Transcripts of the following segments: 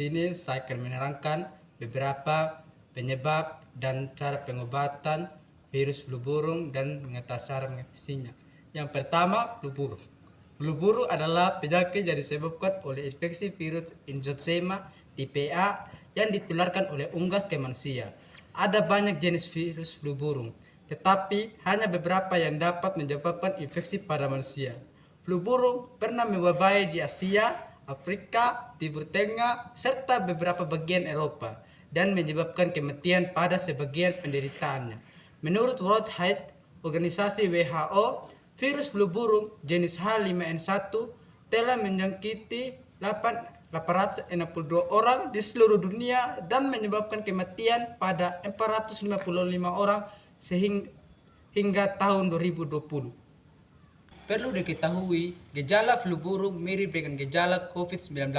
sini saya akan menerangkan beberapa penyebab dan cara pengobatan virus flu burung dan mengatasi cara mengatasinya. Yang pertama, flu burung. Flu burung adalah penyakit yang disebabkan oleh infeksi virus Enzooxema tipe A yang ditularkan oleh unggas ke manusia. Ada banyak jenis virus flu burung, tetapi hanya beberapa yang dapat menyebabkan infeksi pada manusia. Flu burung pernah mewabai di Asia, Afrika, Timur Tengah, serta beberapa bagian Eropa dan menyebabkan kematian pada sebagian penderitaannya. Menurut World Health Organisasi WHO, virus flu burung jenis H5N1 telah menjangkiti 862 orang di seluruh dunia dan menyebabkan kematian pada 455 orang hingga tahun 2020. Perlu diketahui, gejala flu burung mirip dengan gejala COVID-19.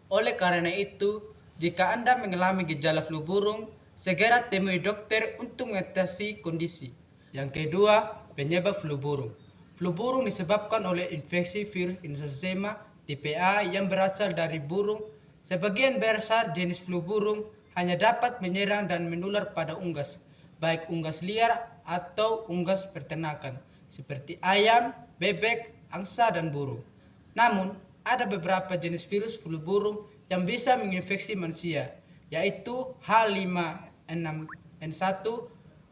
Oleh karena itu, jika Anda mengalami gejala flu burung, segera temui dokter untuk mengatasi kondisi. Yang kedua, penyebab flu burung. Flu burung disebabkan oleh infeksi virus Enzooxema tipe A yang berasal dari burung. Sebagian besar jenis flu burung hanya dapat menyerang dan menular pada unggas, baik unggas liar atau unggas peternakan, seperti ayam, bebek, angsa, dan burung. Namun, ada beberapa jenis virus flu burung yang bisa menginfeksi manusia, yaitu H5N1,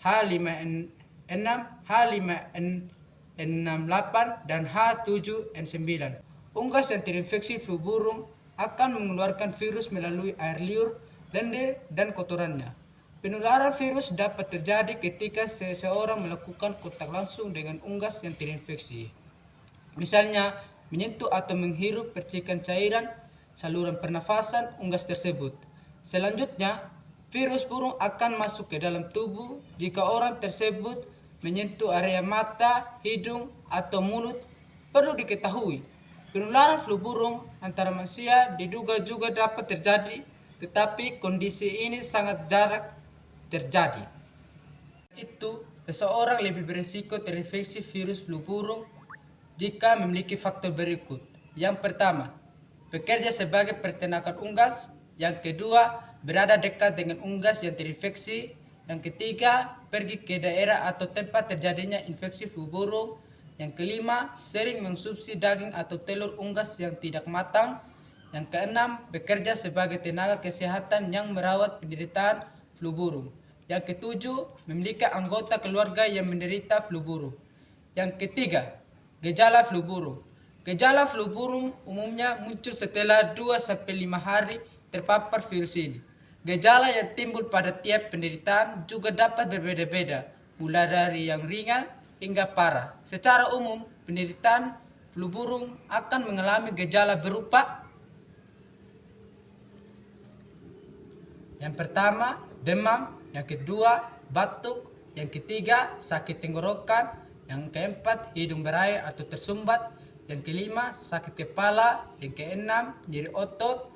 H5N6, H5N68, dan H7N9. Unggas yang terinfeksi flu burung akan mengeluarkan virus melalui air liur, lendir, dan kotorannya. Penularan virus dapat terjadi ketika seseorang melakukan kontak langsung dengan unggas yang terinfeksi. Misalnya, menyentuh atau menghirup percikan cairan saluran pernafasan unggas tersebut. Selanjutnya, virus burung akan masuk ke dalam tubuh jika orang tersebut menyentuh area mata, hidung, atau mulut. Perlu diketahui, penularan flu burung antara manusia diduga juga dapat terjadi, tetapi kondisi ini sangat jarang terjadi. Itu, seseorang lebih berisiko terinfeksi virus flu burung jika memiliki faktor berikut. Yang pertama, bekerja sebagai peternakan unggas. Yang kedua, berada dekat dengan unggas yang terinfeksi. Yang ketiga, pergi ke daerah atau tempat terjadinya infeksi flu burung. Yang kelima, sering mengonsumsi daging atau telur unggas yang tidak matang. Yang keenam, bekerja sebagai tenaga kesehatan yang merawat penderitaan flu burung. Yang ketujuh, memiliki anggota keluarga yang menderita flu burung. Yang ketiga, gejala flu burung. Gejala flu burung umumnya muncul setelah 2-5 hari terpapar virus ini. Gejala yang timbul pada tiap penderitaan juga dapat berbeda-beda, mulai dari yang ringan hingga parah. Secara umum, penderitaan flu burung akan mengalami gejala berupa: yang pertama, demam. Yang kedua, batuk. Yang ketiga, sakit tenggorokan. Yang keempat, hidung berair atau tersumbat. Yang kelima, sakit kepala. Yang keenam, nyeri otot.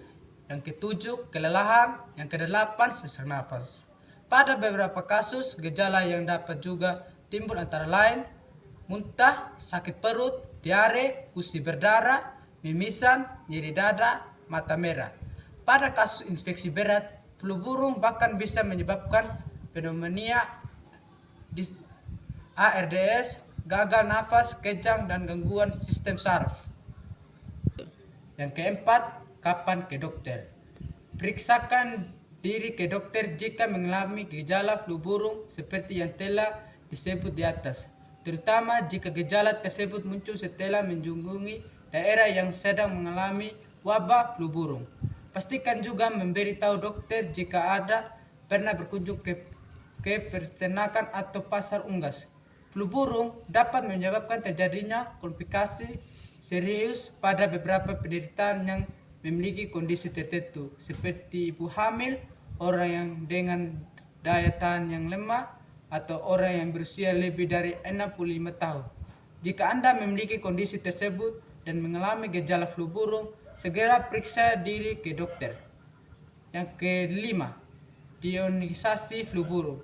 Yang ketujuh, kelelahan. Yang kedelapan, sesak nafas. Pada beberapa kasus, gejala yang dapat juga timbul antara lain muntah, sakit perut, diare, gusi berdarah, mimisan, nyeri dada, mata merah. Pada kasus infeksi berat, flu burung bahkan bisa menyebabkan pneumonia, ARDS, gagal nafas, kejang, dan gangguan sistem saraf. Yang keempat, kapan ke dokter? Periksakan diri ke dokter jika mengalami gejala flu burung seperti yang telah disebut di atas, terutama jika gejala tersebut muncul setelah mengunjungi daerah yang sedang mengalami wabah flu burung. Pastikan juga memberitahu dokter jika ada pernah berkunjung ke peternakan atau pasar unggas. Flu burung dapat menyebabkan terjadinya komplikasi serius pada beberapa penderitaan yang memiliki kondisi tertentu, seperti ibu hamil, orang yang dengan daya tahan yang lemah, atau orang yang berusia lebih dari 65 tahun. Jika Anda memiliki kondisi tersebut dan mengalami gejala flu burung, segera periksa diri ke dokter. Yang kelima, diagnostisasi flu burung.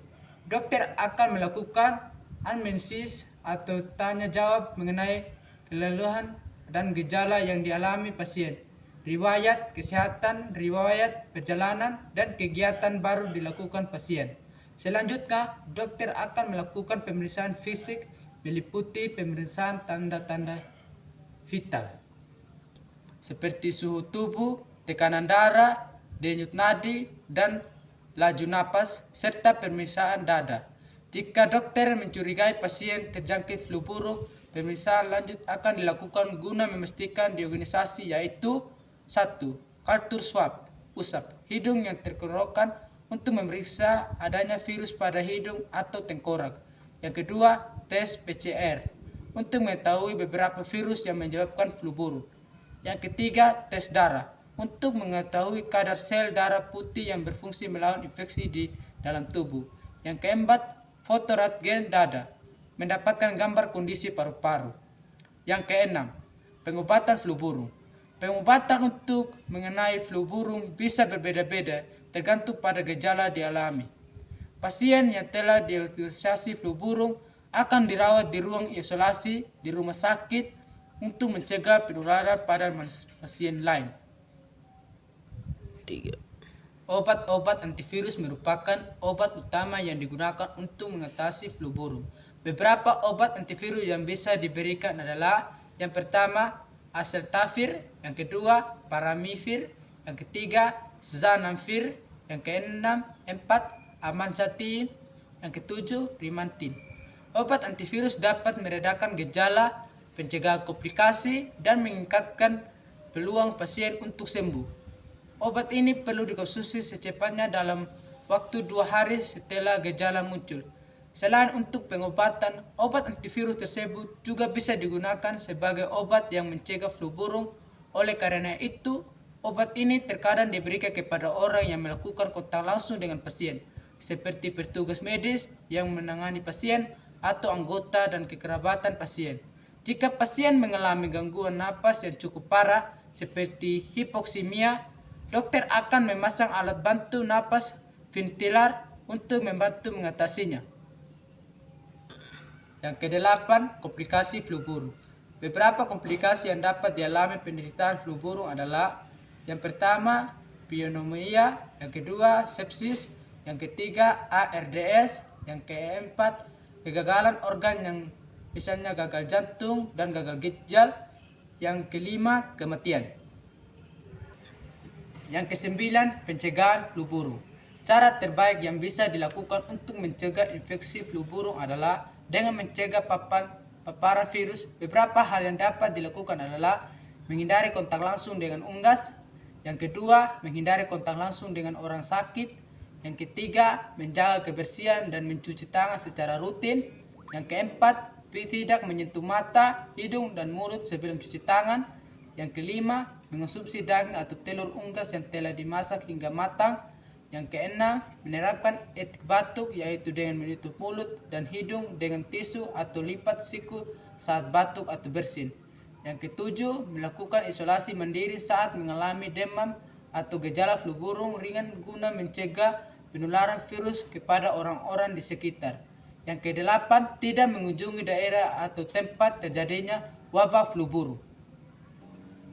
Dokter akan melakukan anamnesis atau tanya jawab mengenai keluhan dan gejala yang dialami pasien. riwayat kesehatan, riwayat perjalanan, dan kegiatan baru dilakukan pasien. Selanjutnya, dokter akan melakukan pemeriksaan fisik meliputi pemeriksaan tanda-tanda vital seperti suhu tubuh, tekanan darah, denyut nadi, dan laju napas, serta pemeriksaan dada. Jika dokter mencurigai pasien terjangkit flu burung, pemeriksaan lanjut akan dilakukan guna memastikan di organisasi, yaitu 1. Kultur swab, usap hidung yang terkerokan untuk memeriksa adanya virus pada hidung atau tengkorak. Yang kedua, tes PCR untuk mengetahui beberapa virus yang menyebabkan flu burung. Yang ketiga, tes darah untuk mengetahui kadar sel darah putih yang berfungsi melawan infeksi di dalam tubuh. Yang keempat, foto rentgen dada, mendapatkan gambar kondisi paru-paru. Yang keenam, pengobatan flu burung. Pengobatan untuk mengenai flu burung bisa berbeda-beda tergantung pada gejala dialami. Pasien yang telah diimunisasi flu burung akan dirawat di ruang isolasi di rumah sakit untuk mencegah penularan pada pasien lain. 3. Obat-obat antivirus merupakan obat utama yang digunakan untuk mengatasi flu burung. Beberapa obat antivirus yang bisa diberikan adalah: yang pertama, Aceltavir, yang kedua, Paramivir, yang ketiga, Zanamivir, yang keenam, Amansatin, yang ketujuh, Rimantin. Obat antivirus dapat meredakan gejala, mencegah komplikasi, dan meningkatkan peluang pasien untuk sembuh. Obat ini perlu dikonsumsi secepatnya dalam waktu 2 hari setelah gejala muncul. Selain untuk pengobatan, obat antivirus tersebut juga bisa digunakan sebagai obat yang mencegah flu burung. Oleh karena itu, obat ini terkadang diberikan kepada orang yang melakukan kontak langsung dengan pasien, seperti petugas medis yang menangani pasien atau anggota dan kekerabatan pasien. Jika pasien mengalami gangguan napas yang cukup parah seperti hipoksimia, dokter akan memasang alat bantu napas ventilator untuk membantu mengatasinya. Yang kedelapan, komplikasi flu burung. Beberapa komplikasi yang dapat dialami penderita flu burung adalah: yang pertama, pneumonia, yang kedua, sepsis, yang ketiga, ARDS, yang keempat, kegagalan organ yang misalnya gagal jantung dan gagal ginjal, yang kelima, kematian. Yang kesembilan, pencegahan flu burung. Cara terbaik yang bisa dilakukan untuk mencegah infeksi flu burung adalah dengan mencegah paparan virus. Beberapa hal yang dapat dilakukan adalah menghindari kontak langsung dengan unggas, yang kedua, menghindari kontak langsung dengan orang sakit, yang ketiga, menjaga kebersihan dan mencuci tangan secara rutin, yang keempat, tidak menyentuh mata, hidung, dan mulut sebelum cuci tangan, yang kelima, mengonsumsi daging atau telur unggas yang telah dimasak hingga matang, yang keenam, menerapkan etik batuk, yaitu dengan menutup mulut dan hidung dengan tisu atau lipat siku saat batuk atau bersin. Yang ketujuh, melakukan isolasi mandiri saat mengalami demam atau gejala flu burung ringan guna mencegah penularan virus kepada orang-orang di sekitar. Yang kedelapan, tidak mengunjungi daerah atau tempat terjadinya wabah flu burung.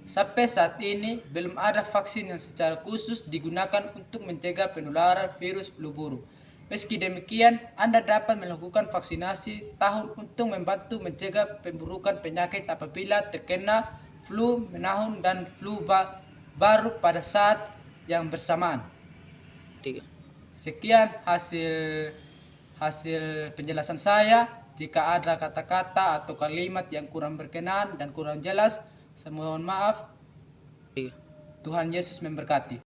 Sampai saat ini, belum ada vaksin yang secara khusus digunakan untuk mencegah penularan virus flu burung. Meski demikian, Anda dapat melakukan vaksinasi tahun untuk membantu mencegah pemburukan penyakit apabila terkena flu menahun dan flu baru pada saat yang bersamaan. 3. Sekian hasil penjelasan saya. Jika ada kata-kata atau kalimat yang kurang berkenan dan kurang jelas, saya mohon maaf. Tuhan Yesus memberkati.